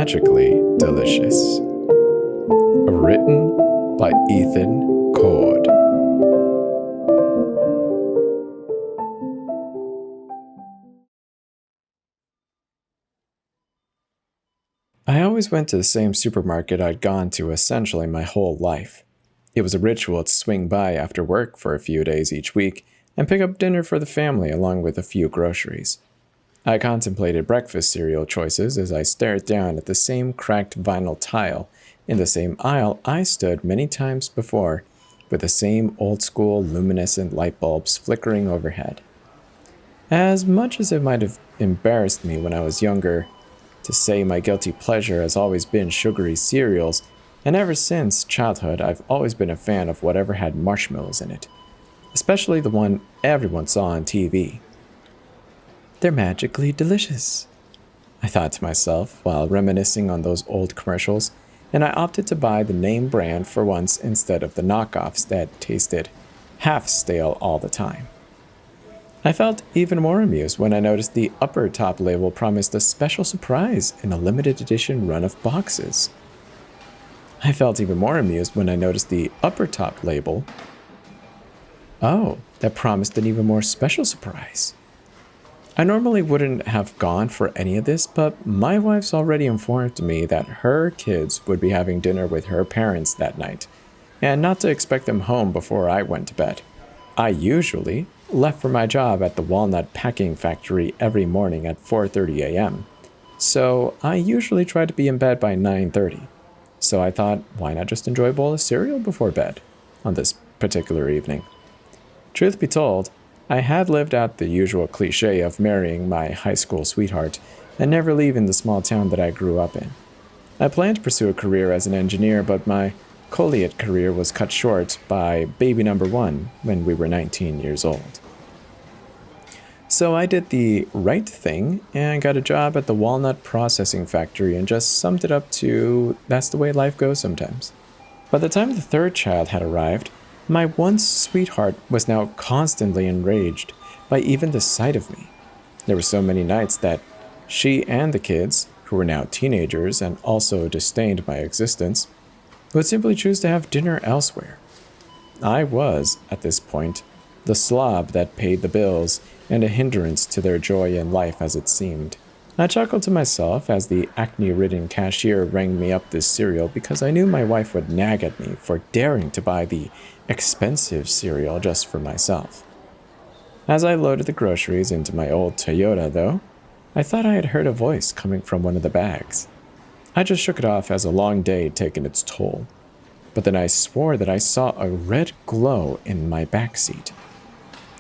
Magically Delicious. Written by Ethan Korde. I always went to the same supermarket I'd gone to essentially my whole life. It was a ritual to swing by after work for a few days each week and pick up dinner for the family along with a few groceries. I contemplated breakfast cereal choices as I stared down at the same cracked vinyl tile in the same aisle I stood many times before, with the same old-school luminescent light bulbs flickering overhead. As much as it might have embarrassed me when I was younger, to say my guilty pleasure has always been sugary cereals, and ever since childhood I've always been a fan of whatever had marshmallows in it, especially the one everyone saw on TV. They're magically delicious, I thought to myself while reminiscing on those old commercials, and I opted to buy the name brand for once instead of the knockoffs that tasted half stale all the time. I felt even more amused when I noticed the upper top label promised a special surprise in a limited edition run of boxes. I felt even more amused when I noticed the upper top label, that promised an even more special surprise. I normally wouldn't have gone for any of this, but my wife's already informed me that her kids would be having dinner with her parents that night, and not to expect them home before I went to bed. I usually left for my job at the walnut packing factory every morning at 4:30 a.m., so I usually try to be in bed by 9:30. So I thought, why not just enjoy a bowl of cereal before bed on this particular evening? Truth be told, I had lived out the usual cliche of marrying my high school sweetheart and never leaving the small town that I grew up in. I planned to pursue a career as an engineer, but my collegiate career was cut short by baby number one when we were 19 years old. So I did the right thing and got a job at the walnut processing factory and just summed it up to that's the way life goes sometimes. By the time the third child had arrived, my once sweetheart was now constantly enraged by even the sight of me. There were so many nights that she and the kids, who were now teenagers and also disdained my existence, would simply choose to have dinner elsewhere. I was, at this point, the slob that paid the bills and a hindrance to their joy in life as it seemed. I chuckled to myself as the acne-ridden cashier rang me up this cereal because I knew my wife would nag at me for daring to buy the expensive cereal just for myself. As I loaded the groceries into my old Toyota, though, I thought I had heard a voice coming from one of the bags. I just shook it off as a long day had taken its toll, but then I swore that I saw a red glow in my backseat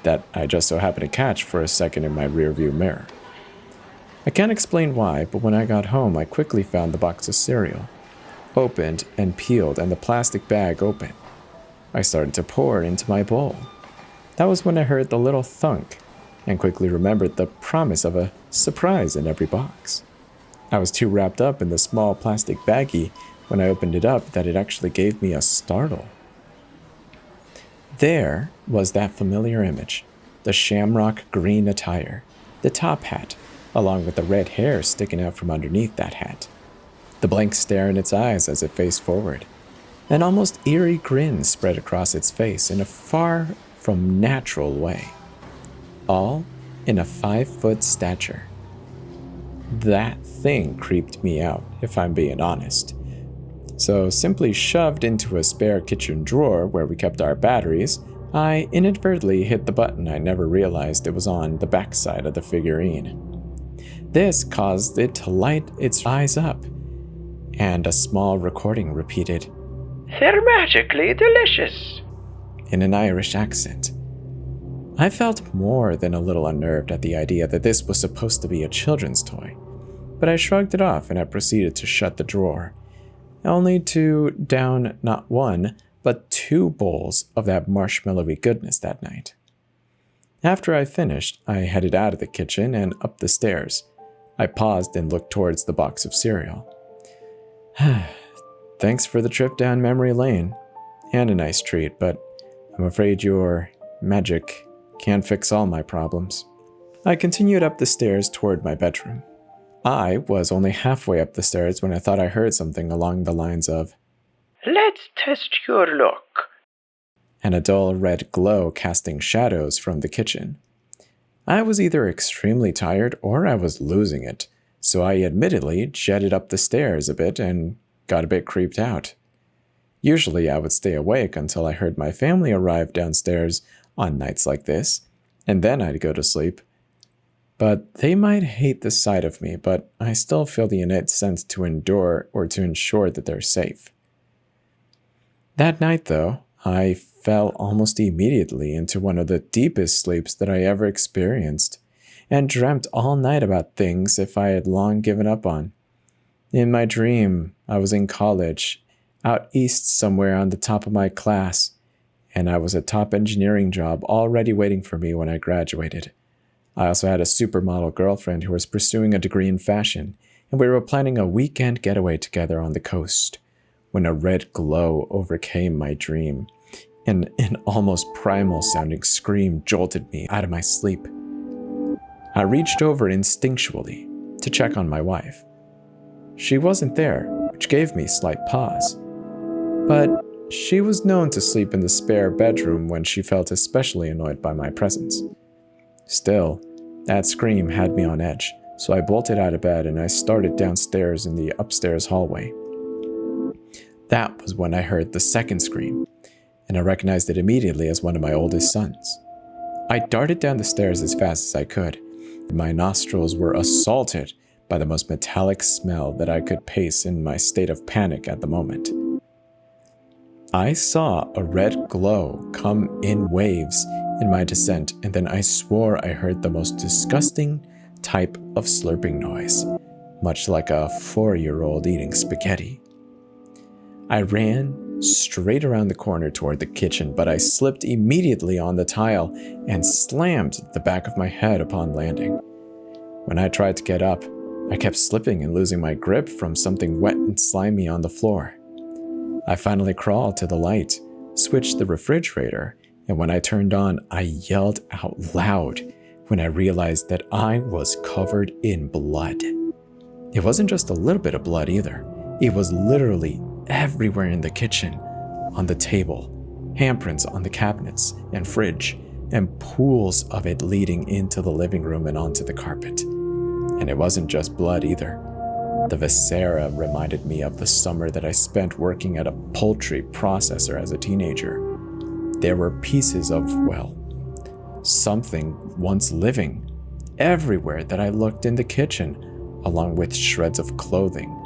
that I just so happened to catch for a second in my rearview mirror. I can't explain why, but when I got home, I quickly found the box of cereal, opened and peeled, and the plastic bag open. I started to pour into my bowl. That was when I heard the little thunk and quickly remembered the promise of a surprise in every box. I was too wrapped up in the small plastic baggie when I opened it up that it actually gave me a startle. There was that familiar image, the shamrock green attire, the top hat, along with the red hair sticking out from underneath that hat, the blank stare in its eyes as it faced forward, an almost eerie grin spread across its face in a far from natural way, all in a 5-foot stature. That thing creeped me out, if I'm being honest. So simply shoved into a spare kitchen drawer where we kept our batteries, I inadvertently hit the button I never realized it was on the backside of the figurine. This caused it to light its eyes up, and a small recording repeated, "They're magically delicious," in an Irish accent. I felt more than a little unnerved at the idea that this was supposed to be a children's toy, but I shrugged it off and I proceeded to shut the drawer, only to down not one, but 2 bowls of that marshmallowy goodness that night. After I finished, I headed out of the kitchen and up the stairs. I paused and looked towards the box of cereal. Thanks for the trip down memory lane, and a nice treat, but I'm afraid your magic can't fix all my problems. I continued up the stairs toward my bedroom. I was only halfway up the stairs when I thought I heard something along the lines of, "Let's test your luck." and a dull red glow casting shadows from the kitchen. I was either extremely tired or I was losing it, so I admittedly jetted up the stairs a bit and got a bit creeped out. Usually I would stay awake until I heard my family arrive downstairs on nights like this, and then I'd go to sleep. But they might hate the sight of me, but I still feel the innate sense to endure or to ensure that they're safe. That night, though, I fell almost immediately into one of the deepest sleeps that I ever experienced, and dreamt all night about things if I had long given up on. In my dream, I was in college, out east somewhere on the top of my class, and I was a top engineering job already waiting for me when I graduated. I also had a supermodel girlfriend who was pursuing a degree in fashion, and we were planning a weekend getaway together on the coast, when a red glow overcame my dream, and an almost primal-sounding scream jolted me out of my sleep. I reached over instinctually to check on my wife. She wasn't there, which gave me slight pause. But she was known to sleep in the spare bedroom when she felt especially annoyed by my presence. Still, that scream had me on edge, so I bolted out of bed and I started downstairs in the upstairs hallway. That was when I heard the second scream, and I recognized it immediately as one of my oldest sons. I darted down the stairs as fast as I could. My nostrils were assaulted by the most metallic smell that I could pace in my state of panic at the moment. I saw a red glow come in waves in my descent, and then I swore I heard the most disgusting type of slurping noise, much like a 4-year-old eating spaghetti. I ran straight around the corner toward the kitchen, but I slipped immediately on the tile and slammed the back of my head upon landing. When I tried to get up, I kept slipping and losing my grip from something wet and slimy on the floor. I finally crawled to the light, switched the refrigerator, and when I turned on, I yelled out loud when I realized that I was covered in blood. It wasn't just a little bit of blood either. It was literally everywhere in the kitchen, on the table, handprints on the cabinets and fridge, and pools of it leading into the living room and onto the carpet. And it wasn't just blood either. The viscera reminded me of the summer that I spent working at a poultry processor as a teenager. There were pieces of, well, something once living everywhere that I looked in the kitchen, along with shreds of clothing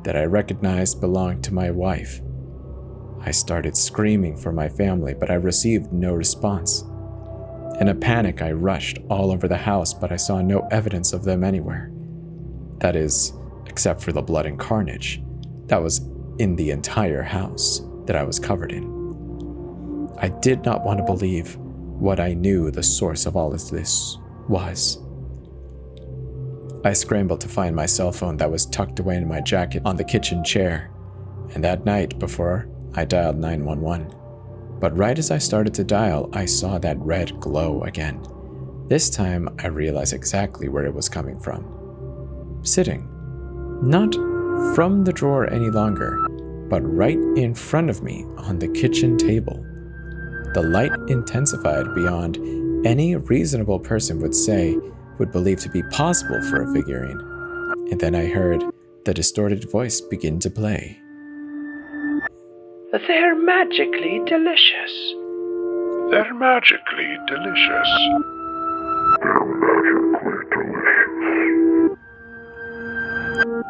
that I recognized belonged to my wife. I started screaming for my family, but I received no response. In a panic, I rushed all over the house, but I saw no evidence of them anywhere. That is, except for the blood and carnage that was in the entire house that I was covered in. I did not want to believe what I knew the source of all of this was. I scrambled to find my cell phone that was tucked away in my jacket on the kitchen chair, and that night before, I dialed 911. But right as I started to dial, I saw that red glow again. This time, I realized exactly where it was coming from. Sitting, not from the drawer any longer, but right in front of me on the kitchen table. The light intensified beyond any reasonable person would believe to be possible for a figurine. And then I heard the distorted voice begin to play. They're magically delicious. They're magically delicious.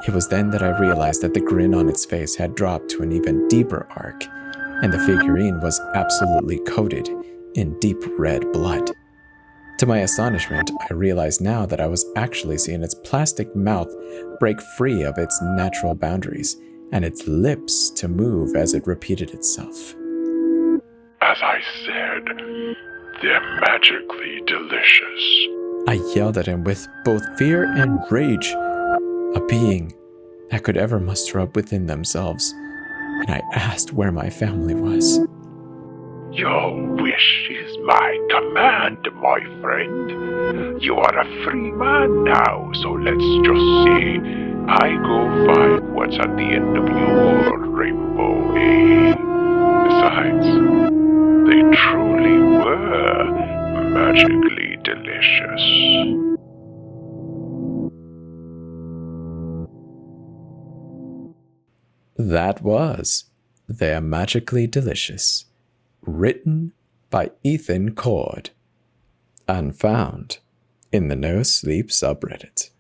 It was then that I realized that the grin on its face had dropped to an even deeper arc, and the figurine was absolutely coated in deep red blood. To my astonishment, I realized now that I was actually seeing its plastic mouth break free of its natural boundaries, and its lips to move as it repeated itself. As I said, they're magically delicious. I yelled at him with both fear and rage, a being that could ever muster up within themselves, and I asked where my family was. Your wish is my command, my friend. You are a free man now, so let's just say I go find what's at the end of your rainbow, eh? Besides, they truly were magically delicious. That was They're Magically Delicious, written by Ethan Korde, and found in the No Sleep subreddit.